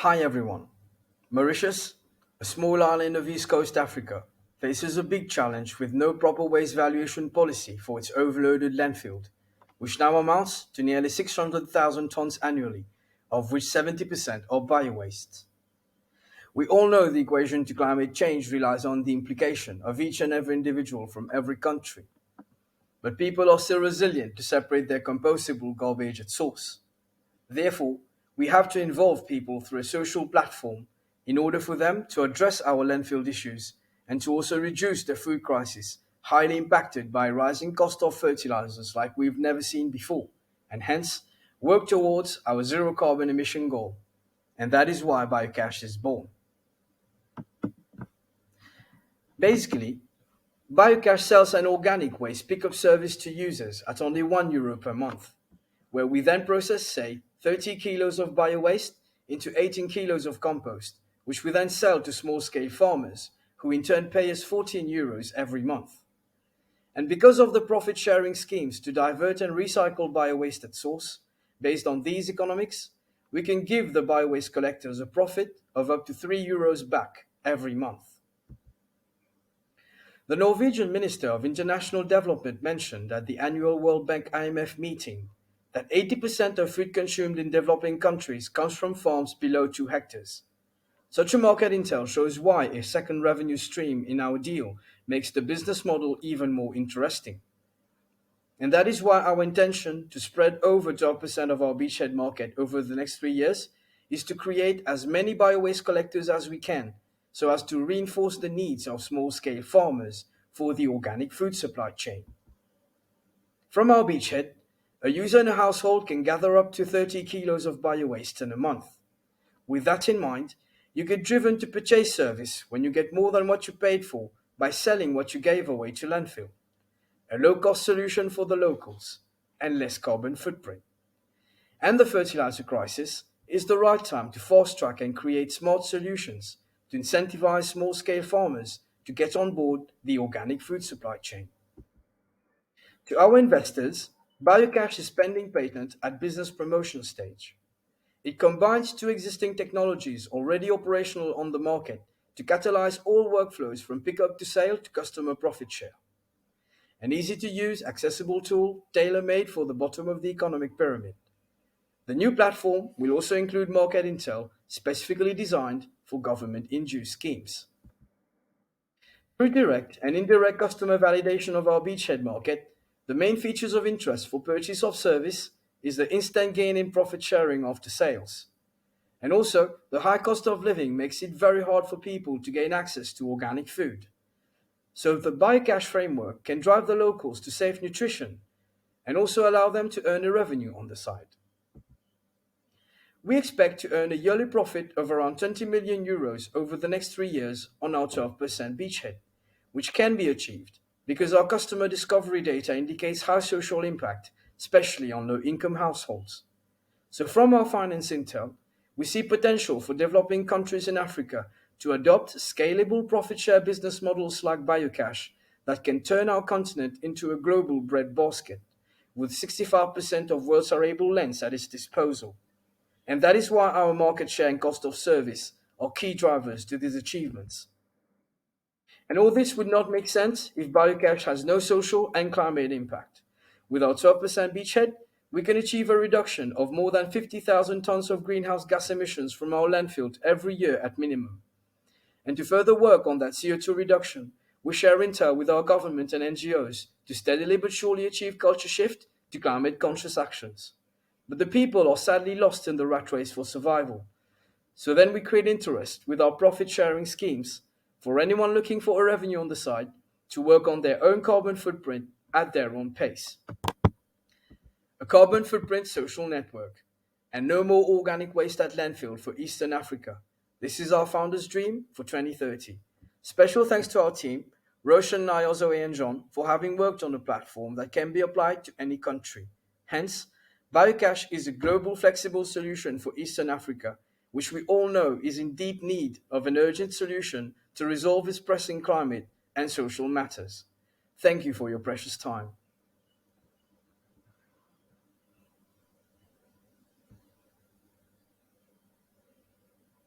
Hi everyone. Mauritius, a small island of East Coast Africa, faces a big challenge with no proper waste valuation policy for its overloaded landfill, which now amounts to nearly 600,000 tons annually, of which 70% are biowastes. We all know the equation to climate change relies on the implication of each and every individual from every country, but people are still resilient to separate their compostable garbage at source. Therefore, we have to involve people through a social platform in order for them to address our landfill issues and to also reduce the food crisis, highly impacted by rising cost of fertilizers like we've never seen before, and hence work towards our zero carbon emission goal. And that is why Biocash is born. Basically, Biocash sells an organic waste pickup service to users at only €1 per month, where we then process, say, 30 kilos of bio-waste into 18 kilos of compost, which we then sell to small-scale farmers, who in turn pay us €14 every month. And because of the profit-sharing schemes to divert and recycle bio-waste at source, based on these economics, we can give the bio-waste collectors a profit of up to €3 back every month. The Norwegian Minister of International Development mentioned at the annual World Bank IMF meeting that 80% of food consumed in developing countries comes from farms below 2 hectares. Such a market intel shows why a second revenue stream in our deal makes the business model even more interesting. And that is why our intention to spread over 12% of our beachhead market over the next 3 years is to create as many biowaste collectors as we can, so as to reinforce the needs of small-scale farmers for the organic food supply chain. From our beachhead, a user in a household can gather up to 30 kilos of biowaste in a month. With that in mind, you get driven to purchase service when you get more than what you paid for by selling what you gave away to landfill. A low-cost solution for the locals and less carbon footprint. And the fertilizer crisis is the right time to fast-track and create smart solutions to incentivize small-scale farmers to get on board the organic food supply chain. To our investors, Biocash is pending patent at business promotion stage. It combines two existing technologies already operational on the market to catalyze all workflows from pickup to sale to customer profit share. An easy to use, accessible tool tailor made for the bottom of the economic pyramid. The new platform will also include market intel specifically designed for government induced schemes. Through direct and indirect customer validation of our beachhead market, the main features of interest for purchase of service is the instant gain in profit sharing after sales. And also, the high cost of living makes it very hard for people to gain access to organic food. So the Biocash framework can drive the locals to safe nutrition and also allow them to earn a revenue on the side. We expect to earn a yearly profit of around €20 million over the next 3 years on our 12% beachhead, which can be achieved because our customer discovery data indicates high social impact, especially on low-income households. So from our finance intel, we see potential for developing countries in Africa to adopt scalable profit share business models like Biocash that can turn our continent into a global breadbasket, with 65% of world's arable lands at its disposal. And that is why our market share and cost of service are key drivers to these achievements. And all this would not make sense if Biocash has no social and climate impact. With our 12% beachhead, we can achieve a reduction of more than 50,000 tons of greenhouse gas emissions from our landfill every year at minimum. And to further work on that CO2 reduction, we share intel with our government and NGOs to steadily but surely achieve culture shift to climate conscious actions. But the people are sadly lost in the rat race for survival. So then we create interest with our profit sharing schemes for anyone looking for a revenue on the side to work on their own carbon footprint at their own pace. A carbon footprint social network, and no more organic waste at landfill for Eastern Africa. This is our founder's dream for 2030. Special thanks to our team, Roshan, Naya, Zoe and John, for having worked on a platform that can be applied to any country. Hence, Biocash is a global flexible solution for Eastern Africa, which we all know is in deep need of an urgent solution to resolve its pressing climate and social matters. Thank you for your precious time.